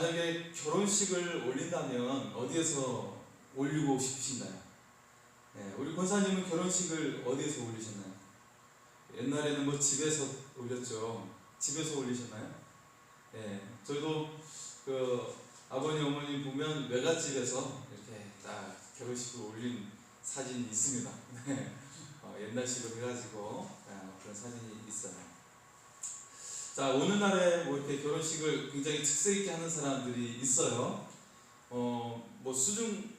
만약에 결혼식을 올린다면 어디에서 올리고 싶으신가요? 네, 우리 권사님은 결혼식을 어디에서 올리셨나요? 옛날에는 뭐 집에서 올렸죠. 집에서 올리셨나요? 네, 저희도 그 아버님 어머님 보면 외갓집에서 이렇게 딱 결혼식을 올린 사진이 있습니다. 네, 옛날식으로 해가지고 그런 사진이 있어요. 자, 오늘날에 뭐 이렇게 결혼식을 굉장히 특색 있게 하는 사람들이 있어요. 뭐 수중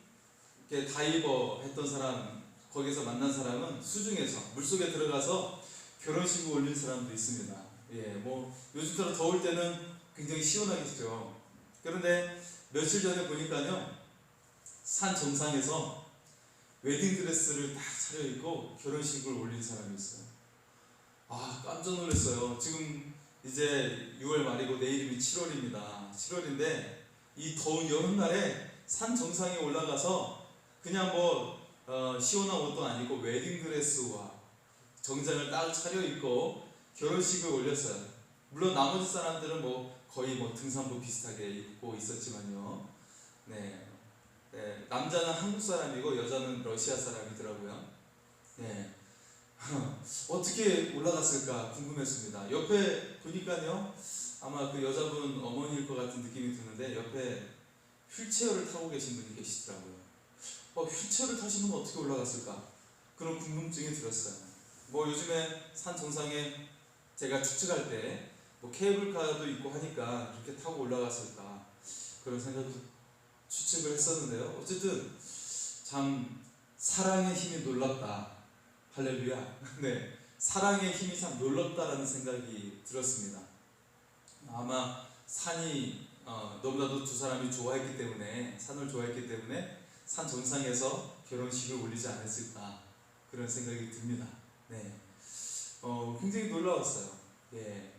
이렇게 다이버 했던 사람, 거기서 만난 사람은 수중에서 물속에 들어가서 결혼식을 올린 사람도 있습니다. 예, 뭐 요즘 들어 더울 때는 굉장히 시원하겠죠. 그런데 며칠 전에 보니까요, 산 정상에서 웨딩드레스를 딱 차려입고 결혼식을 올린 사람이 있어요. 아, 깜짝 놀랐어요. 지금 이제 6월 말이고 내일이면 7월입니다. 7월인데 이 더운 여름날에 산 정상에 올라가서 그냥 뭐 시원한 옷도 아니고 웨딩드레스와 정장을 딱 차려입고 결혼식을 올렸어요. 물론 나머지 사람들은 뭐 거의 뭐 등산복 비슷하게 입고 있었지만요. 네, 네, 남자는 한국 사람이고 여자는 러시아 사람이더라고요. 네. 어떻게 올라갔을까 궁금했습니다. 옆에 보니까요, 아마 그 여자분 어머니일 것 같은 느낌이 드는데 옆에 휠체어를 타고 계신 분이 계시더라고요. 휠체어를 타시면 어떻게 올라갔을까? 그런 궁금증이 들었어요. 뭐 요즘에 산 정상에 제가 추측할 때 뭐 케이블카도 있고 하니까 그렇게 타고 올라갔을까 그런 생각도 추측을 했었는데요. 어쨌든 참 사랑의 힘이 놀랍다. 할렐루야. 네, 사랑의 힘이 참 놀랍다라는 생각이 들었습니다. 아마 산이 너무나도 두 사람이 좋아했기 때문에, 산을 좋아했기 때문에 산 정상에서 결혼식을 올리지 않았을까 그런 생각이 듭니다. 네, 굉장히 놀라웠어요. 예,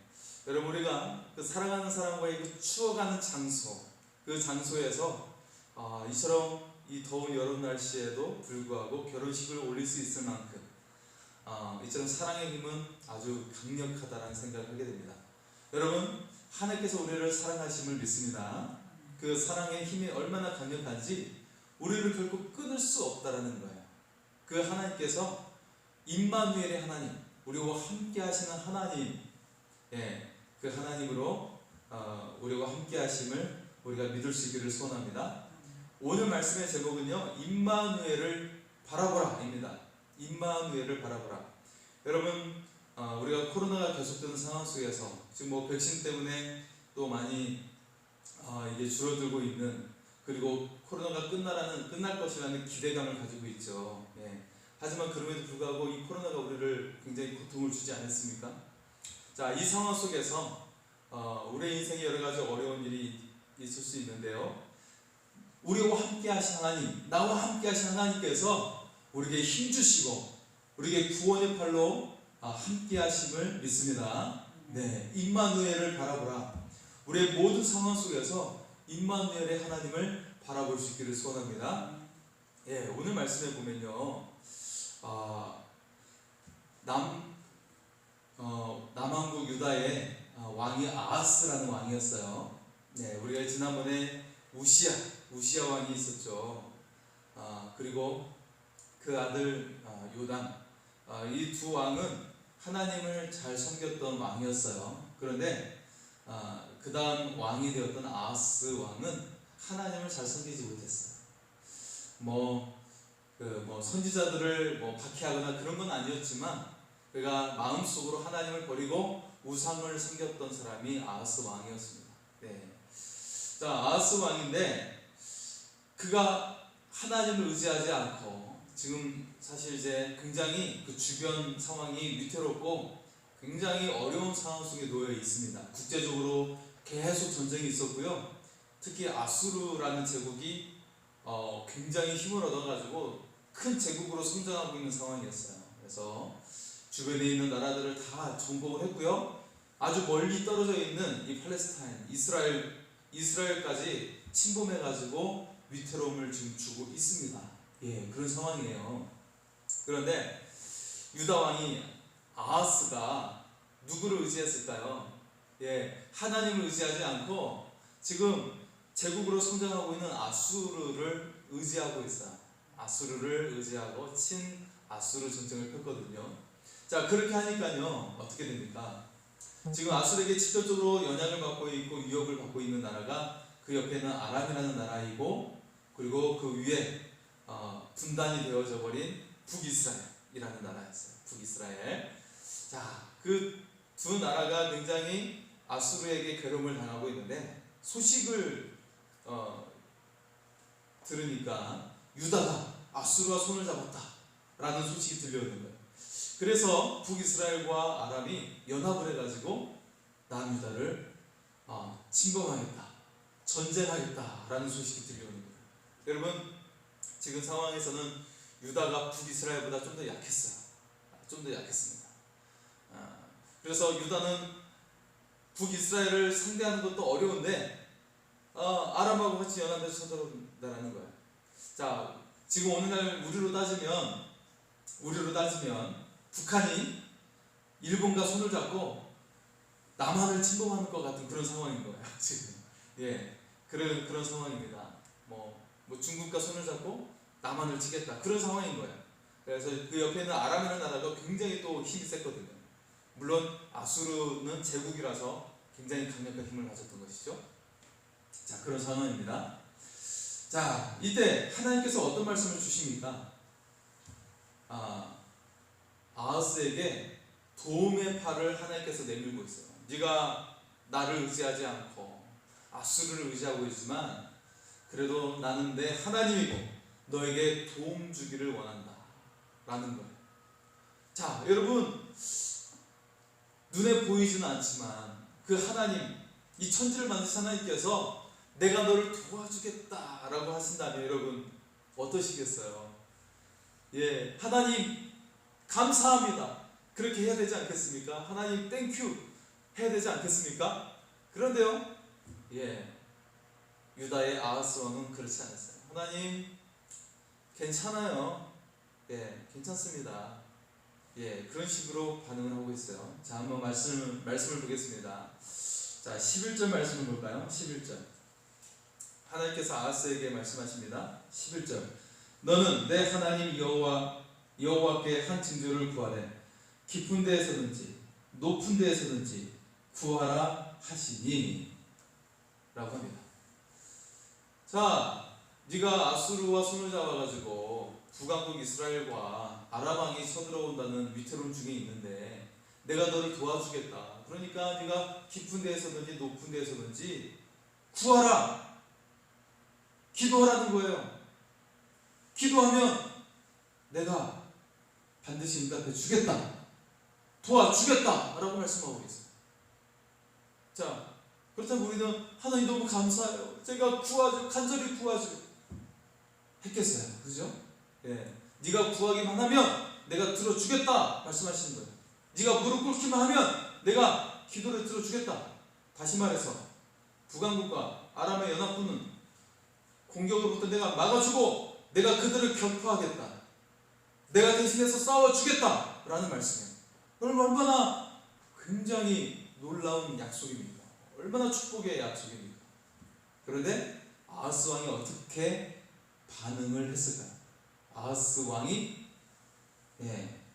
여러분, 우리가 그 사랑하는 사람과의 그 추억하는 장소, 그 장소에서 이처럼 이 더운 여름 날씨에도 불구하고 결혼식을 올릴 수 있을 만큼 이처럼 사랑의 힘은 아주 강력하다라는 생각을 하게 됩니다. 여러분, 하나님께서 우리를 사랑하심을 믿습니다. 그 사랑의 힘이 얼마나 강력한지 우리를 결코 끊을 수 없다라는 거예요. 그 하나님께서 임마누엘의 하나님, 우리와 함께 하시는 하나님, 예, 그 하나님으로 우리와 함께 하심을 우리가 믿을 수 있기를 소원합니다. 오늘 말씀의 제목은요, 임마누엘을 바라보라입니다. 임마누엘을 바라보라. 여러분, 우리가 코로나가 계속되는 상황 속에서 지금 뭐 백신 때문에 또 많이 이게 줄어들고 있는, 그리고 코로나가 끝날 것이라는 기대감을 가지고 있죠. 예. 하지만 그럼에도 불구하고 이 코로나가 우리를 굉장히 고통을 주지 않았습니까? 자, 이 상황 속에서 우리의 인생에 여러 가지 어려운 일이 있을 수 있는데요, 우리와 함께 하신 하나님, 나와 함께 하신 하나님께서 우리에게 힘주시고 우리에게 구원의 팔로 함께 하심을 믿습니다. 네, 임마누엘을 바라보라. 우리의 모든 상황 속에서 임마누엘의 하나님을 바라볼 수 있기를 소원합니다. 예, 오늘 말씀에 보면요, 남왕국 유다의 왕이 아하스라는 왕이었어요. 네, 우리가 지난번에 우시야 왕이 있었죠. 그리고 그 아들 요담, 이 두 왕은 하나님을 잘 섬겼던 왕이었어요. 그런데 그 다음 왕이 되었던 아하스 왕은 하나님을 잘 섬기지 못했어요. 뭐 선지자들을 박해하거나 그런 건 아니었지만 그가 마음속으로 하나님을 버리고 우상을 섬겼던 사람이 아하스 왕이었습니다. 네. 자, 아하스 왕인데 그가 하나님을 의지하지 않고, 지금 사실 이제 굉장히 그 주변 상황이 위태롭고 굉장히 어려운 상황 속에 놓여 있습니다. 국제적으로 계속 전쟁이 있었고요. 특히 아수르라는 제국이 굉장히 힘을 얻어가지고 큰 제국으로 성장하고 있는 상황이었어요. 그래서 주변에 있는 나라들을 다 정복을 했고요. 아주 멀리 떨어져 있는 이 팔레스타인, 이스라엘까지 침범해가지고 위태로움을 지금 주고 있습니다. 예, 그런 상황이에요. 그런데 유다 왕이 아하스가 누구를 의지했을까요? 예, 하나님을 의지하지 않고 지금 제국으로 성장하고 있는 아수르를 의지하고 있어요. 아수르를 의지하고 친 아수르 전쟁을 폈거든요. 자, 그렇게 하니까요 어떻게 됩니까? 지금 아수르에게 직접적으로 영향을 받고 있고 위협을 받고 있는 나라가 그 옆에는 아람이라는 나라이고, 그리고 그 위에 분단이 되어져 버린 북이스라엘이라는 나라였어요. 북이스라엘. 자, 그 두 나라가 굉장히 아수르에게 괴로움을 당하고 있는데, 소식을 들으니까 유다가 아수르와 손을 잡았다 라는 소식이 들려오는 거예요. 그래서 북이스라엘과 아람이 연합을 해가지고 남유다를 침범하겠다, 전쟁하겠다 라는 소식이 들려오는 거예요. 여러분, 지금 상황에서는 유다가 북이스라엘보다 좀 더 약했어요. 좀 더 약했습니다. 그래서 유다는 북이스라엘을 상대하는 것도 어려운데 아람하고 같이 연합해서 쳐들어온다는 거예요. 자, 지금 오늘날 우리로 따지면 북한이 일본과 손을 잡고 남한을 침범하는 것 같은 그런 상황인 거예요. 지금 그런 상황입니다. 뭐 중국과 손을 잡고 남한을 치겠다, 그런 상황인 거예요. 그래서 그 옆에 있는 아람이라는 나라가 굉장히 또 힘이 셌거든요. 물론 아수르는 제국이라서 굉장히 강력한 힘을 가졌던 것이죠. 자, 그런 상황입니다. 자, 이때 하나님께서 어떤 말씀을 주십니까? 아하스에게 도움의 팔을 하나님께서 내밀고 있어요. 네가 나를 의지하지 않고 아수르를 의지하고 있지만 그래도 나는 내 하나님이고 너에게 도움 주기를 원한다 라는 거예요. 자, 여러분, 눈에 보이지는 않지만 그 하나님, 이 천지를 만드신 하나님께서 내가 너를 도와주겠다 라고 하신다면 여러분 어떠시겠어요? 하나님 감사합니다, 그렇게 해야 되지 않겠습니까? 하나님 땡큐 해야 되지 않겠습니까? 그런데요, 유다의 아하스 왕은 그렇지 않았어요. 하나님 괜찮아요, 괜찮습니다, 그런 식으로 반응을 하고 있어요. 자, 한번 말씀을 보겠습니다. 자, 11절 말씀을 볼까요? 11절 하나님께서 아하스에게 말씀하십니다. 11절 너는 내 하나님 여호와께 한 징조를 구하되 깊은 데에서든지 높은 데에서든지 구하라 하시니 라고 합니다. 자, 네가 아수르와 손을 잡아가지고 북왕국 이스라엘과 아람 왕이 쳐들어온다는 위태로움 중에 있는데 내가 너를 도와주겠다, 그러니까 네가 깊은 데에서든지 높은 데에서든지 구하라, 기도하라는 거예요. 기도하면 내가 반드시 응답해 주겠다, 도와주겠다 라고 말씀하고 있어요. 자, 그렇다면 우리는 하나님 너무 감사해요, 제가 간절히 구하죠 했겠어요? 그죠? 네가 구하기만 하면 내가 들어주겠다 말씀하시는 거예요. 네가 무릎 꿇기만 하면 내가 기도를 들어주겠다. 다시 말해서 북왕국과 아람의 연합군은 공격으로부터 내가 막아주고 내가 그들을 격파하겠다, 내가 대신해서 싸워주겠다 라는 말씀이에요. 여러분, 얼마나 굉장히 놀라운 약속입니까? 얼마나 축복의 약속입니까? 그런데 아하스 왕이 어떻게 반응을 했을까요? 아하스 왕이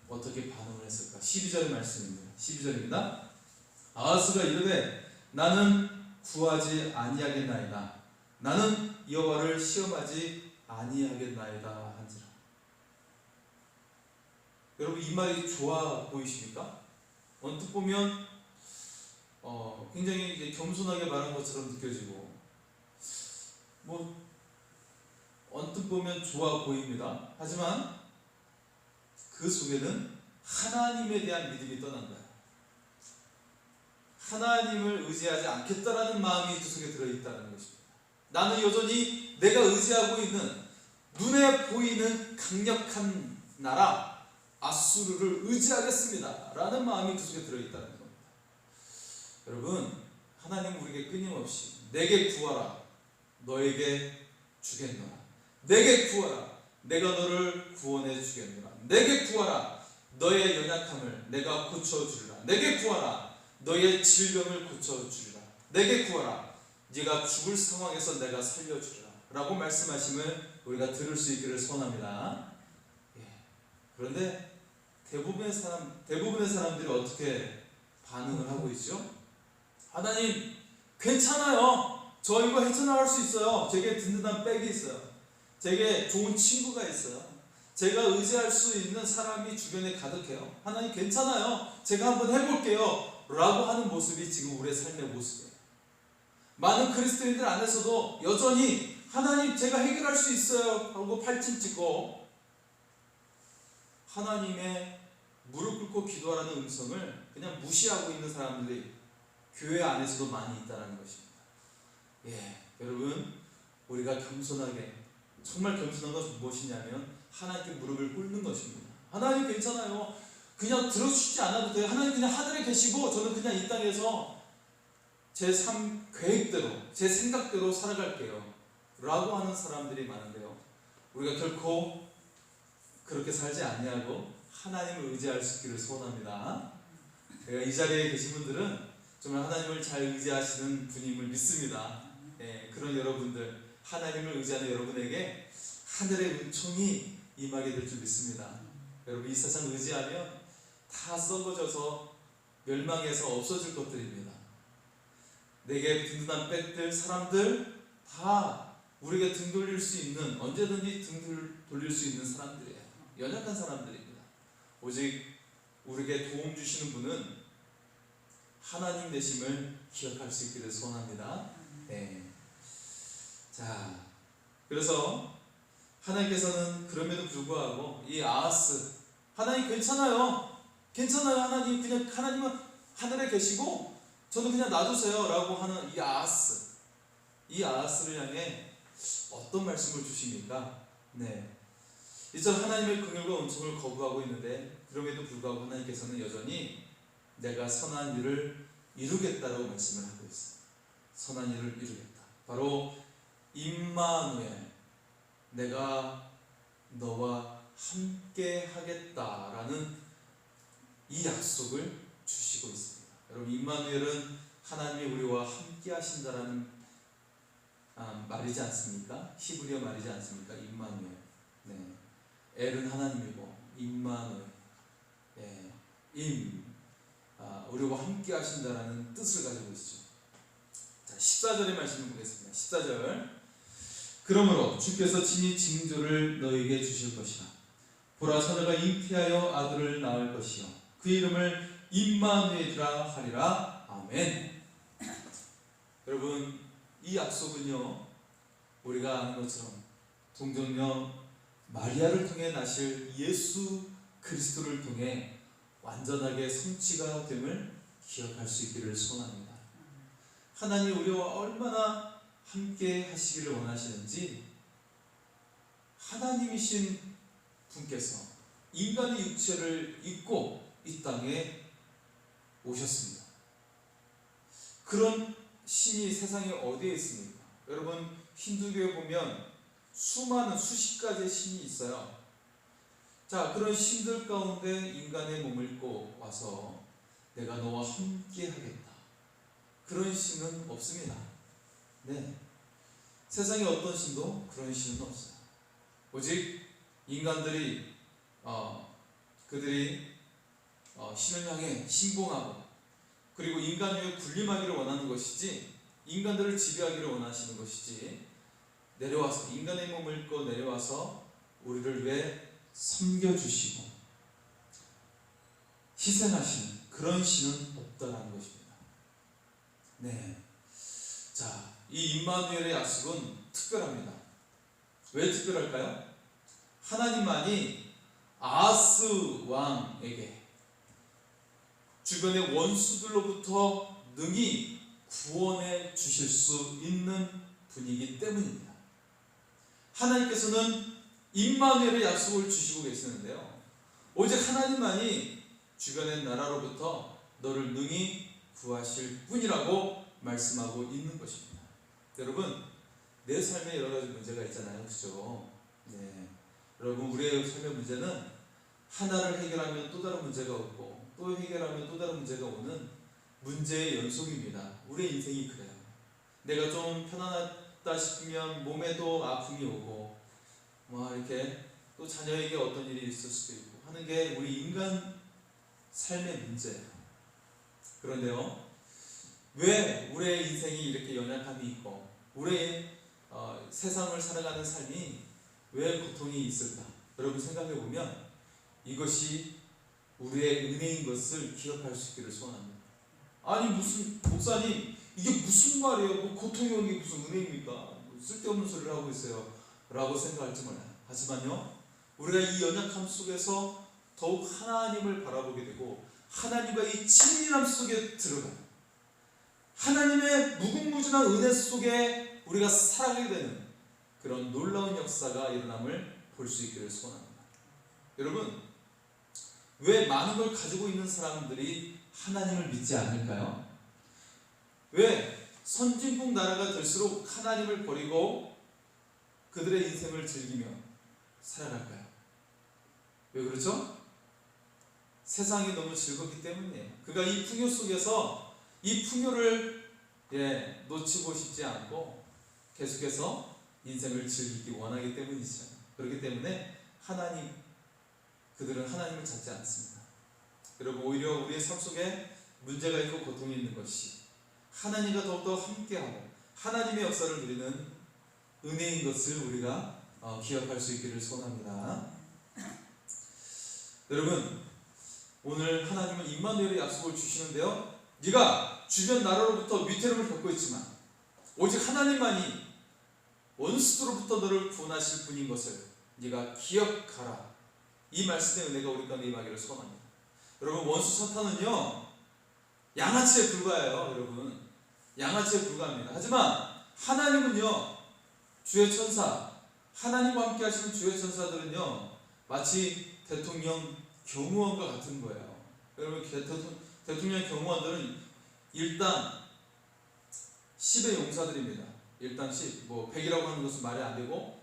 어떻게 반응을 했을까? 12절 말씀입니다. 12절입니다. 아하스가 이르되 나는 구하지 아니하겠나이다, 나는 여호와를 시험하지 아니하겠나이다 한지라. 여러분, 이 말이 좋아 보이십니까? 언뜻 보면 굉장히 이제 겸손하게 말한 것처럼 느껴지고 언뜻 보면 좋아 보입니다. 하지만 그 속에는 하나님에 대한 믿음이 떠난 거예요. 하나님을 의지하지 않겠다라는 마음이 그 속에 들어있다는 것입니다. 나는 여전히 내가 의지하고 있는 눈에 보이는 강력한 나라 아수르를 의지하겠습니다 라는 마음이 그 속에 들어있다는 겁니다. 여러분, 하나님은 우리에게 끊임없이 내게 구하라, 너에게 주겠노라, 내게 구하라, 내가 너를 구원해 주겠노라, 내게 구하라, 너의 연약함을 내가 고쳐주리라, 내게 구하라, 너의 질병을 고쳐주리라, 내게 구하라, 네가 죽을 상황에서 내가 살려주리라 라고 말씀하심을 우리가 들을 수 있기를 소원합니다. 예. 그런데 대부분의 사람들이 어떻게 반응을 하고 있죠? 하나님 괜찮아요. 저 이거 헤쳐나갈 수 있어요. 제게 든든한 백이 있어요. 제게 좋은 친구가 있어요. 제가 의지할 수 있는 사람이 주변에 가득해요. 하나님 괜찮아요. 제가 한번 해볼게요 라고 하는 모습이 지금 우리의 삶의 모습이에요. 많은 그리스도인들 안에서도 여전히 하나님 제가 해결할 수 있어요 하고 팔짱 찍고 하나님의 무릎 꿇고 기도하라는 음성을 그냥 무시하고 있는 사람들이 교회 안에서도 많이 있다는 것입니다. 예, 여러분 우리가 겸손하게 정말 겸손한 것은 무엇이냐면 하나님께 무릎을 꿇는 것입니다. 하나님 괜찮아요. 그냥 들어주시지 않아도 돼요. 하나님 그냥 하늘에 계시고 저는 그냥 이 땅에서 제 삶 계획대로 제 생각대로 살아갈게요 라고 하는 사람들이 많은데요, 우리가 결코 그렇게 살지 않냐고 하나님을 의지할 수 있기를 소원합니다. 이 자리에 계신 분들은 정말 하나님을 잘 의지하시는 분임을 믿습니다. 예, 그런 여러분들, 하나님을 의지하는 여러분에게 하늘의 은총이 임하게 될 줄 믿습니다. 여러분 이 세상 의지하면 다 썩어져서 멸망해서 없어질 것들입니다. 내게 든든한 백들, 사람들 다 우리에게 등 돌릴 수 있는, 언제든지 등 돌릴 수 있는 사람들이에요. 연약한 사람들입니다. 오직 우리에게 도움 주시는 분은 하나님 되심을 기억할 수 있기를 소원합니다. 네. 자, 그래서 하나님께서는 그럼에도 불구하고 이 아하스, 하나님 괜찮아요. 하나님 그냥 하나님은 하늘에 계시고 저는 그냥 놔두세요 라고 하는 이 아하스를 향해 어떤 말씀을 주십니까? 네. 이처럼 하나님의 긍휼과 은총을 거부하고 있는데 그럼에도 불구하고 하나님께서는 여전히 내가 선한 일을 이루겠다라고 말씀을 하고 있어요. 선한 일을 이루겠다. 바로 임마누엘, 내가 너와 함께 하겠다라는 이 약속을 주시고 있습니다. 여러분 임마누엘은 하나님이 우리와 함께 하신다라는 말이지 않습니까? 히브리어 말이지 않습니까? 임마누엘. 네. 엘은 하나님이고 임마누엘, 예, 우리와 함께 하신다라는 뜻을 가지고 있죠. 자, 14절의 말씀을 보겠습니다. 14절. 그러므로 주께서 친히 징조를 너에게 주실 것이라. 보라, 처녀가 잉태하여 아들을 낳을 것이요 그 이름을 임마누엘이라 하리라. 아멘. 여러분 이 약속은요, 우리가 아는 것처럼 동정녀 마리아를 통해 나실 예수 그리스도를 통해 완전하게 성취가 됨을 기억할 수 있기를 소원합니다. 하나님 우리와 얼마나 함께 하시기를 원하시는지 하나님이신 분께서 인간의 육체를 입고 이 땅에 오셨습니다. 그런 신이 세상에 어디에 있습니까? 여러분 힌두교에 보면 수많은 수십 가지의 신이 있어요. 자, 그런 신들 가운데 인간의 몸을 입고 와서 내가 너와 함께 하겠다, 그런 신은 없습니다. 네, 세상에 어떤 신도 그런 신은 없어요. 오직 인간들이 그들이 신을 향해 신봉하고 그리고 인간 위에 군림하기를 원하는 것이지, 인간들을 지배하기를 원하시는 것이지, 내려와서 인간의 몸을 입고 내려와서 우리를 위해 섬겨주시고 희생하시는 그런 신은 없다라는 것입니다. 네, 자, 이 임마누엘의 약속은 특별합니다. 왜 특별할까요? 하나님만이 아하스 왕에게 주변의 원수들로부터 능히 구원해 주실 수 있는 분이기 때문입니다. 하나님께서는 임마누엘의 약속을 주시고 계시는데요, 오직 하나님만이 주변의 나라로부터 너를 능히 구하실 분이라고 말씀하고 있는 것입니다. 여러분 내 삶에 여러 가지 문제가 있잖아요, 그죠? 네. 여러분 우리의 삶의 문제는 하나를 해결하면 또 다른 문제가 오고 또 해결하면 또 다른 문제가 오는 문제의 연속입니다. 우리의 인생이 그래요. 내가 좀 편안하다 싶으면 몸에도 아픔이 오고 이렇게 또 자녀에게 어떤 일이 있을 수도 있고 하는 게 우리 인간 삶의 문제예요. 그런데요, 왜 우리의 인생이 이렇게 연약함이 있고 우리의 세상을 살아가는 삶이 왜 고통이 있을까? 여러분 생각해 보면 이것이 우리의 은혜인 것을 기억할 수 있기를 소원합니다. 아니 무슨 목사님 이게 무슨 말이에요? 뭐 고통이 오는 게 무슨 은혜입니까? 쓸데없는 소리를 하고 있어요 라고 생각할지 몰라요. 하지만요, 우리가 이 연약함 속에서 더욱 하나님을 바라보게 되고 하나님과의 친밀함 속에 들어가요. 하나님의 무궁무진한 은혜 속에 우리가 살아가게 되는 그런 놀라운 역사가 일어남을 볼 수 있기를 소원합니다. 여러분, 왜 많은 걸 가지고 있는 사람들이 하나님을 믿지 않을까요? 왜 선진국 나라가 될수록 하나님을 버리고 그들의 인생을 즐기며 살아갈까요? 왜 그렇죠? 세상이 너무 즐겁기 때문이에요. 그가 이 풍요 속에서 이 풍요를 놓치고 싶지 않고 계속해서 인생을 즐기기 원하기 때문이죠. 그렇기 때문에 그들은 하나님을 찾지 않습니다. 여러분, 오히려 우리의 삶 속에 문제가 있고 고통이 있는 것이 하나님과 더욱더 함께하고 하나님의 역사를 누리는 은혜인 것을 우리가 기억할 수 있기를 소원합니다. 여러분, 오늘 하나님은 임마누엘의 약속을 주시는데요, 네가 주변 나라로부터 위태로움을 겪고 있지만 오직 하나님만이 원수들로부터 너를 구원하실 분인 것을 네가 기억하라. 이 말씀의 은혜가 우리 가운데 임하기를 소원합니다. 여러분, 원수 사탄은요 양아치에 불과해요. 여러분, 양아치에 불과합니다. 하지만 하나님은요, 주의 천사, 하나님과 함께 하시는 주의 천사들은요 마치 대통령 경호원과 같은 거예요. 여러분, 대통령 경호원들은 일단 10의 용사들입니다. 일단 10, 100이라고 하는 것은 말이 안 되고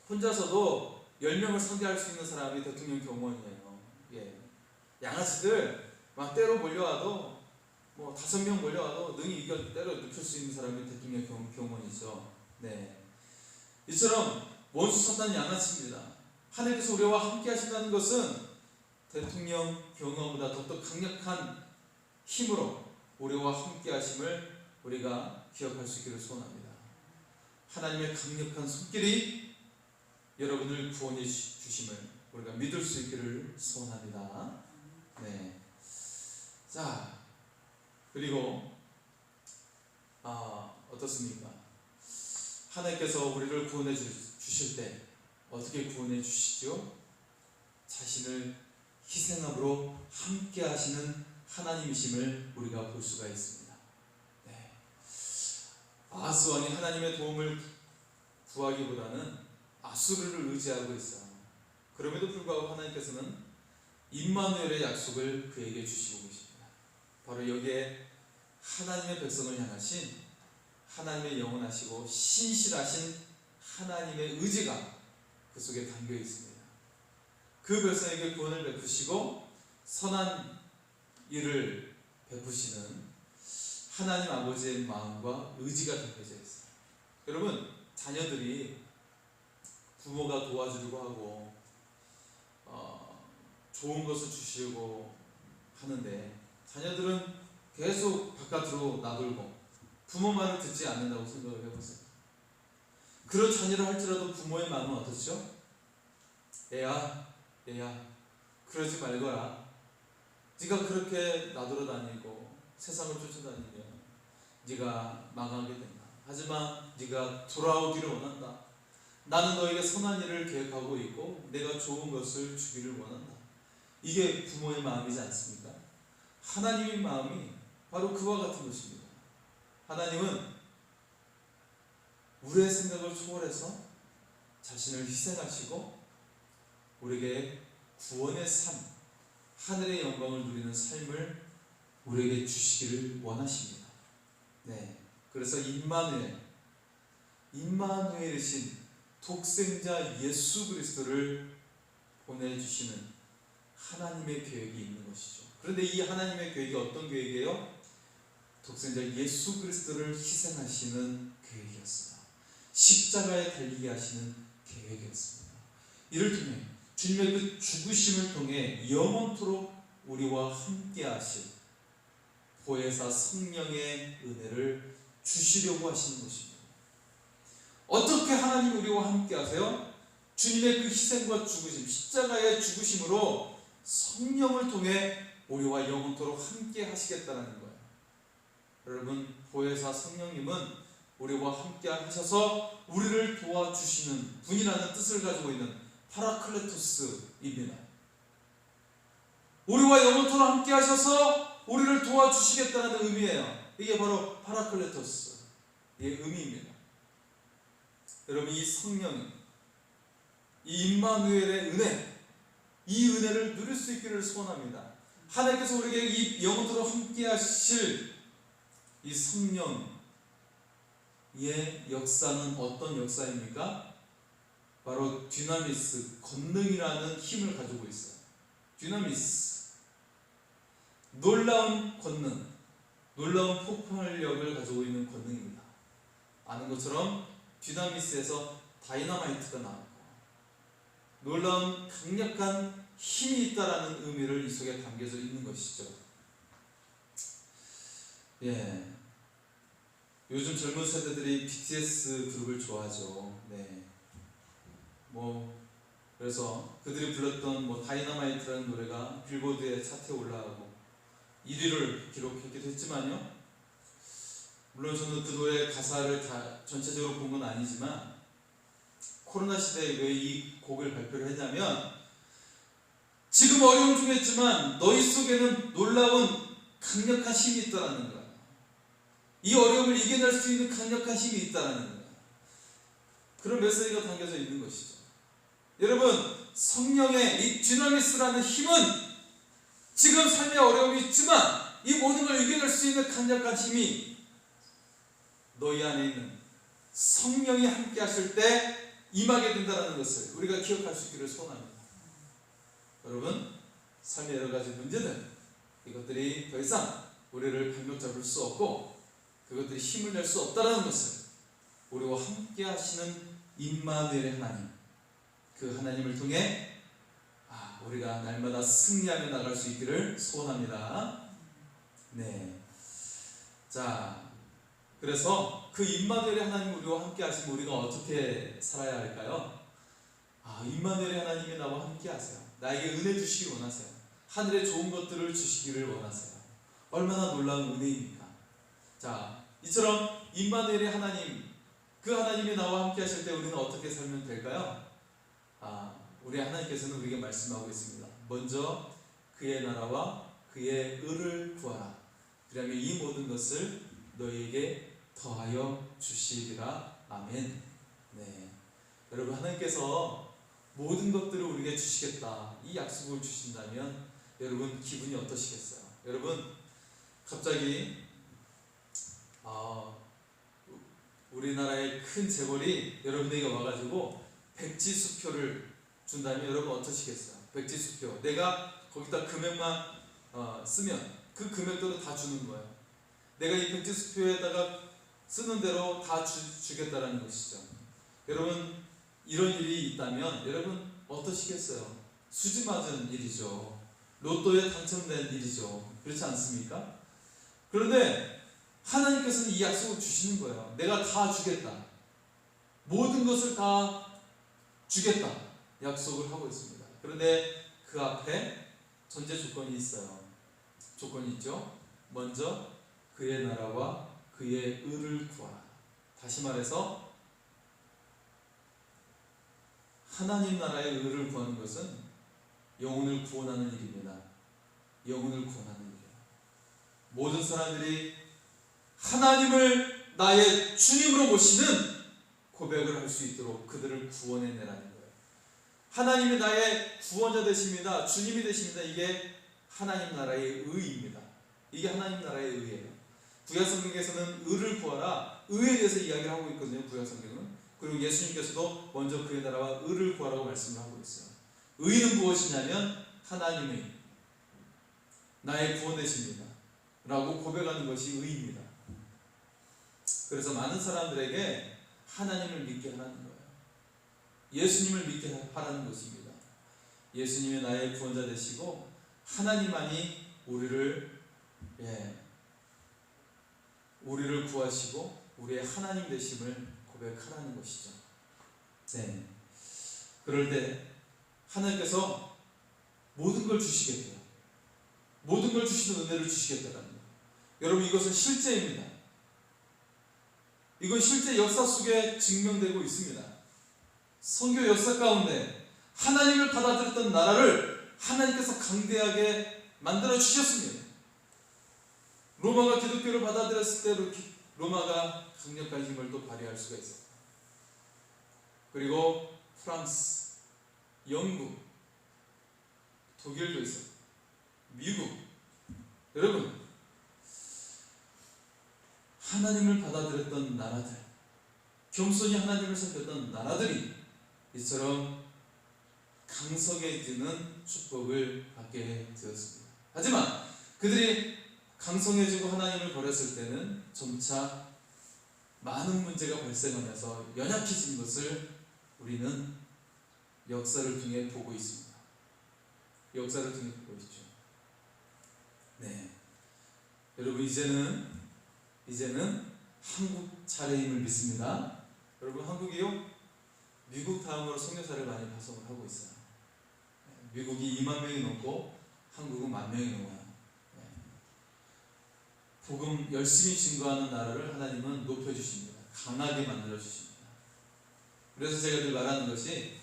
혼자서도 10명을 상대할 수 있는 사람이 대통령 경호원이에요. 양아치들 막 때로 몰려와도 5명 몰려와도 능히 때려 눕힐 수 있는 사람이 대통령 경호원이죠. 이처럼 원수 사탄은 양아치입니다. 하나님께서 우리와 함께 하신다는 것은 대통령 경호원보다 더욱더 강력한 힘으로 우리와 함께 하심을 우리가 기억할 수 있기를 소원합니다. 하나님의 강력한 손길이 여러분을 구원해 주심을 우리가 믿을 수 있기를 소원합니다. 자, 그리고 어떻습니까? 하나님께서 우리를 구원해 주실 때 어떻게 구원해 주시죠? 자신을 희생함으로 함께 하시는 하나님이심을 우리가 볼 수가 있습니다. 아하스 왕이 하나님의 도움을 구하기보다는 아수르를 의지하고 있어요. 그럼에도 불구하고 하나님께서는 임마누엘의 약속을 그에게 주시고 계십니다. 바로 여기에 하나님의 백성을 향하신 하나님의 영원하시고 신실하신 하나님의 의지가 그 속에 담겨 있습니다. 그 백성에게 구원을 베푸시고 선한 일을 베푸시는 하나님 아버지의 마음과 의지가 담겨져 있어요. 여러분, 자녀들이 부모가 도와주려고 하고 좋은 것을 주시려고 하는데 자녀들은 계속 바깥으로 나돌고 부모 말을 듣지 않는다고 생각을 해보세요. 그런 자녀를 할지라도 부모의 마음은 어떻죠? 애야 그러지 말거라. 네가 그렇게 나돌아다니고 세상을 쫓아다니면 네가 망하게 된다. 하지만 네가 돌아오기를 원한다. 나는 너에게 선한 일을 계획하고 있고 내가 좋은 것을 주기를 원한다. 이게 부모의 마음이지 않습니까? 하나님의 마음이 바로 그와 같은 것입니다. 하나님은 우리의 생각을 초월해서 자신을 희생하시고 우리에게 구원의 삶, 하늘의 영광을 누리는 삶을 우리에게 주시기를 원하십니다. 그래서 임마누엘이신 독생자 예수 그리스도를 보내주시는 하나님의 계획이 있는 것이죠. 그런데 이 하나님의 계획이 어떤 계획이에요? 독생자 예수 그리스도를 희생하시는 계획이었어요. 십자가에 달리게 하시는 계획이었습니다. 이를 통해 주님의 그 죽으심을 통해 영원토록 우리와 함께 하실 보혜사 성령의 은혜를 주시려고 하시는 것입니다. 어떻게 하나님 우리와 함께 하세요? 주님의 그 희생과 죽으심, 십자가의 죽으심으로 성령을 통해 우리와 영원토록 함께 하시겠다는 거예요. 여러분, 보혜사 성령님은 우리와 함께 하셔서 우리를 도와주시는 분이라는 뜻을 가지고 있는 파라클레토스입니다. 우리와 영원토록 함께 하셔서 우리를 도와주시겠다는 의미예요. 이게 바로 파라클레토스의 의미입니다. 여러분, 이 성령, 이 임마누엘의 은혜, 이 은혜를 누릴 수 있기를 소원합니다. 하나님께서 우리에게 이 영원토록 함께 하실 이 성령의 역사는 어떤 역사입니까? 바로 듀나미스, 권능이라는 힘을 가지고 있어요. 듀나미스, 놀라운 권능, 놀라운 폭발력을 가지고 있는 권능입니다. 아는 것처럼 듀나미스에서 다이너마이트가 나왔고 놀라운 강력한 힘이 있다라는 의미를 이 속에 담겨져 있는 것이죠. 예, 요즘 젊은 세대들이 BTS 그룹을 좋아하죠. 네, 그래서 그들이 불렀던 다이너마이트라는 노래가 빌보드의 차트에 올라가고 1위를 기록했기도 했지만요. 물론 저는 그 노래 가사를 다 전체적으로 본 건 아니지만 코로나 시대에 왜 이 곡을 발표를 했냐면 지금 어려움 중에 있지만 너희 속에는 놀라운 강력한 힘이 있다는 거예요. 이 어려움을 이겨낼 수 있는 강력한 힘이 있다는 거예요. 그런 메시지가 담겨져 있는 것이죠. 여러분, 성령의 이 듀나미스라는 힘은 지금 삶의 어려움이 있지만 이 모든 걸 이겨낼 수 있는 강력한 힘이 너희 안에 있는 성령이 함께 하실 때 임하게 된다는 것을 우리가 기억할 수 있기를 소원합니다. 여러분, 삶의 여러 가지 문제는 이것들이 더 이상 우리를 발목 잡을 수 없고 그것들이 힘을 낼 수 없다는 것을 우리와 함께 하시는 임마누엘의 하나님, 그 하나님을 통해 우리가 날마다 승리하며 나갈 수 있기를 소원합니다. 네. 자, 그래서 그 임마누엘의 하나님 우리와 함께 하시면 우리가 어떻게 살아야 할까요? 임마누엘의 하나님이 나와 함께 하세요. 나에게 은혜 주시길 원하세요. 하늘의 좋은 것들을 주시기를 원하세요. 얼마나 놀라운 은혜입니까? 자, 이처럼 임마누엘의 하나님, 그 하나님이 나와 함께 하실 때 우리는 어떻게 살면 될까요? 우리 하나님께서는 우리에게 말씀하고 있습니다. 먼저 그의 나라와 그의 의를 구하라. 그러면 이 모든 것을 너희에게 더하여 주시리라. 아멘. 네. 여러분, 하나님께서 모든 것들을 우리에게 주시겠다, 이 약속을 주신다면 여러분 기분이 어떠시겠어요? 여러분, 갑자기 우리나라의 큰 재벌이 여러분에게 와가지고 백지수표를 준다면 여러분 어떠시겠어요? 백지수표, 내가 거기다 금액만 쓰면 그 금액대로 다 주는 거예요. 내가 이 백지수표에다가 쓰는 대로 다 주겠다라는 것이죠. 여러분, 이런 일이 있다면 여러분 어떠시겠어요? 수지 맞은 일이죠. 로또에 당첨된 일이죠. 그렇지 않습니까? 그런데 하나님께서는 이 약속을 주시는 거예요. 내가 다 주겠다, 모든 것을 다 주겠다 약속을 하고 있습니다. 그런데 그 앞에 전제 조건이 있어요. 조건이 있죠. 먼저 그의 나라와 그의 의를 구하라. 다시 말해서 하나님 나라의 의를 구하는 것은 영혼을 구원하는 일입니다. 영혼을 구원하는 일이에요. 모든 사람들이 하나님을 나의 주님으로 모시는 고백을 할 수 있도록 그들을 구원해내라는 거예요. 하나님이 나의 구원자 되십니다. 주님이 되십니다. 이게 하나님 나라의 의입니다. 이게 하나님 나라의 의예요. 구약성경에서는 의를 구하라, 의에 대해서 이야기를 하고 있거든요. 구약성경은. 그리고 예수님께서도 먼저 그의 나라와 의를 구하라고 말씀을 하고 있어요. 의는 무엇이냐면 하나님의 나의 구원 되십니다. 라고 고백하는 것이 의입니다. 그래서 많은 사람들에게 하나님을 믿게 하라는 거예요. 예수님을 믿게 하라는 것입니다. 예수님이 나의 구원자 되시고 하나님만이 우리를 구하시고 우리의 하나님 되심을 고백하라는 것이죠. 네. 그럴 때 하나님께서 모든 걸 주시겠대요. 모든 걸 주시는 은혜를 주시겠다는 거예요. 여러분, 이것은 실제입니다. 이건 실제 역사 속에 증명되고 있습니다. 선교 역사 가운데 하나님을 받아들였던 나라를 하나님께서 강대하게 만들어 주셨습니다. 로마가 기독교를 받아들였을 때 로마가 강력한 힘을 또 발휘할 수가 있었다. 그리고 프랑스, 영국, 독일도 있었고 미국, 여러분, 하나님을 받아들였던 나라들, 겸손히 하나님을 섬겼던 나라들이 이처럼 강성해지는 축복을 받게 되었습니다. 하지만 그들이 강성해지고 하나님을 버렸을 때는 점차 많은 문제가 발생하면서 연약해진 것을 우리는 역사를 통해 보고 있습니다. 역사를 통해 보고 있죠. 네, 여러분, 이제는 한국 차례임을 믿습니다. 여러분, 한국이요, 미국 다음으로 선교사를 많이 파송을 하고 있어요. 미국이 2만 명이 넘고 한국은 1만 명이 넘어요. 복음 열심히 증거하는 나라를 하나님은 높여주십니다. 강하게 만들어주십니다. 그래서 제가 늘 말하는 것이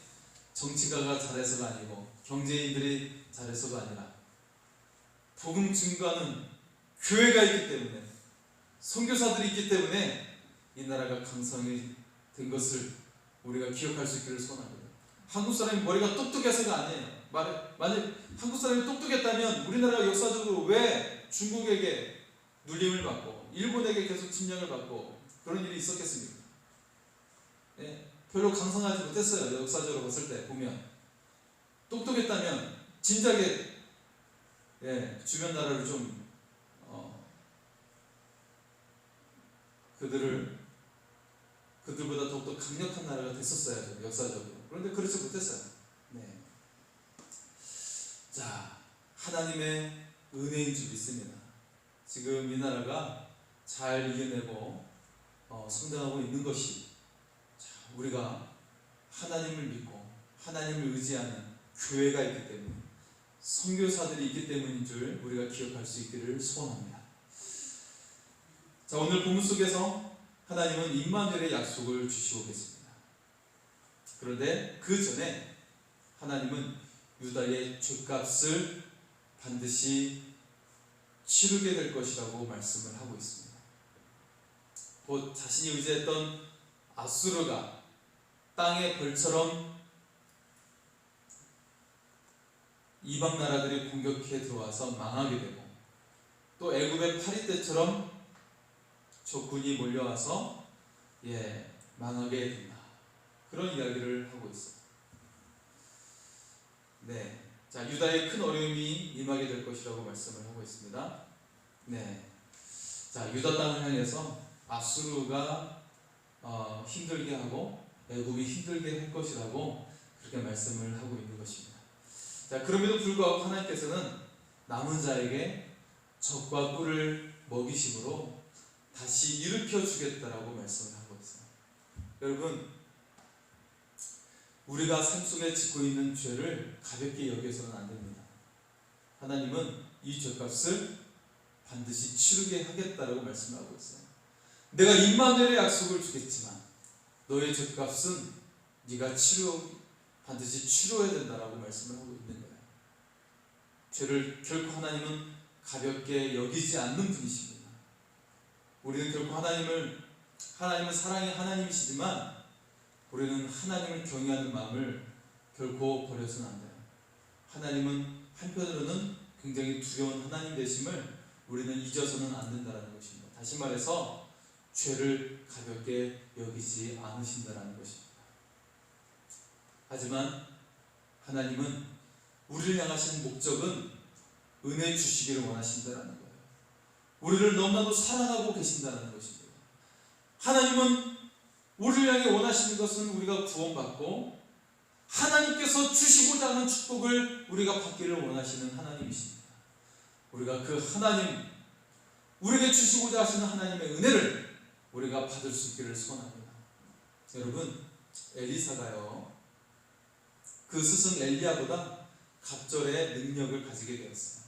정치가가 잘해서가 아니고 경제인들이 잘해서가 아니라 복음 증거하는 교회가 있기 때문에, 선교사들이 있기 때문에 이 나라가 강성이 된 것을 우리가 기억할 수 있기를 소원합니다. 한국 사람이 머리가 똑똑해서가 아니에요. 만약 한국 사람이 똑똑했다면 우리나라가 역사적으로 왜 중국에게 눌림을 받고 일본에게 계속 침략을 받고 그런 일이 있었겠습니까? 네, 별로 강성하지 못했어요. 역사적으로 봤을 때 보면. 똑똑했다면 진작에 주변 나라를 좀 그들보다 더욱더 강력한 나라가 됐었어야죠, 역사적으로. 그런데 그렇지 못했어요. 네. 자, 하나님의 은혜인 줄 믿습니다. 지금 이 나라가 잘 이겨내고 성장하고 있는 것이, 우리가 하나님을 믿고 하나님을 의지하는 교회가 있기 때문에, 선교사들이 있기 때문인 줄 우리가 기억할 수 있기를 소원합니다. 자, 오늘 본문 속에서 하나님은 임마누엘의 약속을 주시고 계십니다. 그런데 그 전에 하나님은 유다의 죗값을 반드시 치르게 될 것이라고 말씀을 하고 있습니다. 곧 자신이 의지했던 아수르가 땅의 벌처럼 이방 나라들이 공격해 들어와서 망하게 되고, 또 애굽의 파리 때처럼 적군이 몰려와서 망하게 된다. 그런 이야기를 하고 있어요. 네, 자, 유다의 큰 어려움이 임하게 될 것이라고 말씀을 하고 있습니다. 네, 자, 유다 땅을 향해서 아수르가 힘들게 하고 애굽이 힘들게 할 것이라고 그렇게 말씀을 하고 있는 것입니다. 자, 그럼에도 불구하고 하나님께서는 남은 자에게 젖과 꿀을 먹이심으로 다시 일으켜 주겠다라고 말씀을 하고 있어요. 여러분, 우리가 삶 속에 짓고 있는 죄를 가볍게 여겨서는 안 됩니다. 하나님은 이 죄값을 반드시 치르게 하겠다라고 말씀하고 있어요. 내가 임마누엘의 약속을 주겠지만 너의 죄값은 네가 반드시 치료해야 된다라고 말씀을 하고 있는 거예요. 죄를 결코 하나님은 가볍게 여기지 않는 분이십니다. 우리는 결코 하나님은 사랑의 하나님이시지만 우리는 하나님을 경외하는 마음을 결코 버려서는 안 돼요. 하나님은 한편으로는 굉장히 두려운 하나님 되심을 우리는 잊어서는 안 된다는 것입니다. 다시 말해서 죄를 가볍게 여기지 않으신다는 것입니다. 하지만 하나님은 우리를 향하신 목적은 은혜 주시기를 원하신다는 거예요. 우리를 너무나도 사랑하고 계신다는 것입니다. 하나님은 우리를 향해 원하시는 것은 우리가 구원받고 하나님께서 주시고자 하는 축복을 우리가 받기를 원하시는 하나님이십니다. 우리가 그 하나님, 우리에게 주시고자 하시는 하나님의 은혜를 우리가 받을 수 있기를 소원합니다. 여러분, 엘리사가요, 그 스승 엘리야보다 갑절의 능력을 가지게 되었어요.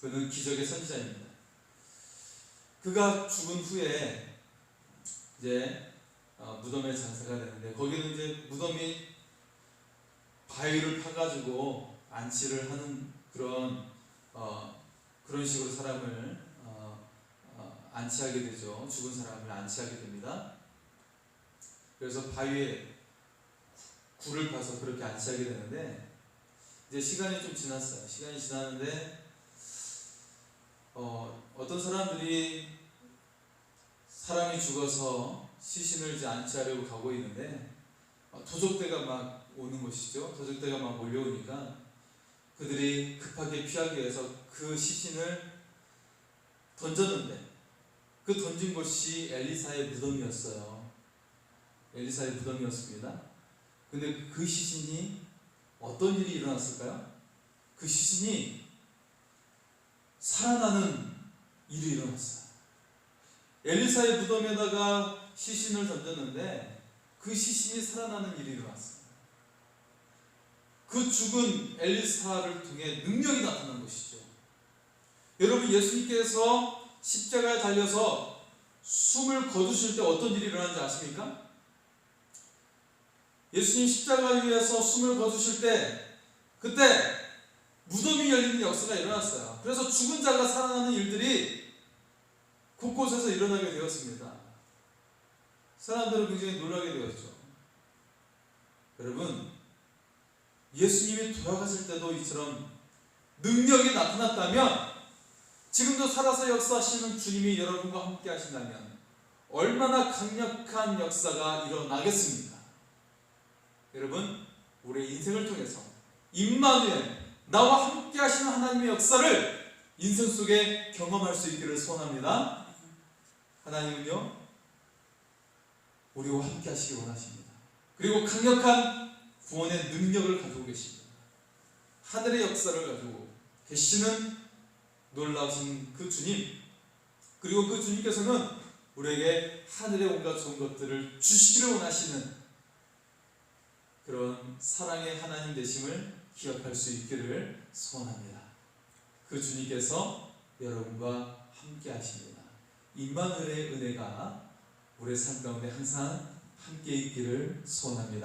그는 기적의 선지자입니다. 그가 죽은 후에 이제 무덤에 장사가 되는데, 거기는 이제 무덤이 바위를 파가지고 안치를 하는 그런 식으로 사람을 안치하게 되죠. 죽은 사람을 안치하게 됩니다. 그래서 바위에 굴을 파서 그렇게 안치하게 되는데, 이제 시간이 좀 지났어요. 시간이 지났는데 어떤 사람들이 사람이 죽어서 시신을 이제 안치하려고 가고 있는데 도적대가 막 오는 것이죠. 도적대가 막 몰려오니까 그들이 급하게 피하기 위해서 그 시신을 던졌는데, 그 던진 곳이 엘리사의 무덤이었어요. 엘리사의 무덤이었습니다. 근데 그 시신이 어떤 일이 일어났을까요? 그 시신이 살아나는 일이 일어났어요. 엘리사의 무덤에다가 시신을 던졌는데 그 시신이 살아나는 일이 일어났어요. 그 죽은 엘리사를 통해 능력이 나타난 것이죠. 여러분, 예수님께서 십자가에 달려서 숨을 거두실 때 어떤 일이 일어났는지 아십니까? 예수님 십자가 위에서 숨을 거두실 때 그때 무덤이 열리는 역사가 일어났어요. 그래서 죽은 자가 살아나는 일들이 곳곳에서 일어나게 되었습니다. 사람들은 굉장히 놀라게 되었죠. 여러분, 예수님이 돌아가실 때도 이처럼 능력이 나타났다면, 지금도 살아서 역사하시는 주님이 여러분과 함께 하신다면 얼마나 강력한 역사가 일어나겠습니까? 여러분, 우리의 인생을 통해서 임마누엘, 나와 함께 하시는 하나님의 역사를 인생 속에 경험할 수 있기를 소원합니다. 하나님은요, 우리와 함께 하시기 원하십니다. 그리고 강력한 구원의 능력을 가지고 계십니다. 하늘의 역사를 가지고 계시는 놀라우신 그 주님, 그리고 그 주님께서는 우리에게 하늘의 온갖 좋은 것들을 주시기를 원하시는 그런 사랑의 하나님 되심을 기억할 수 있기를 소원합니다. 그 주님께서 여러분과 함께 하십니다. 임마누엘의 은혜가 우리의 삶 가운데 항상 함께 있기를 소원합니다.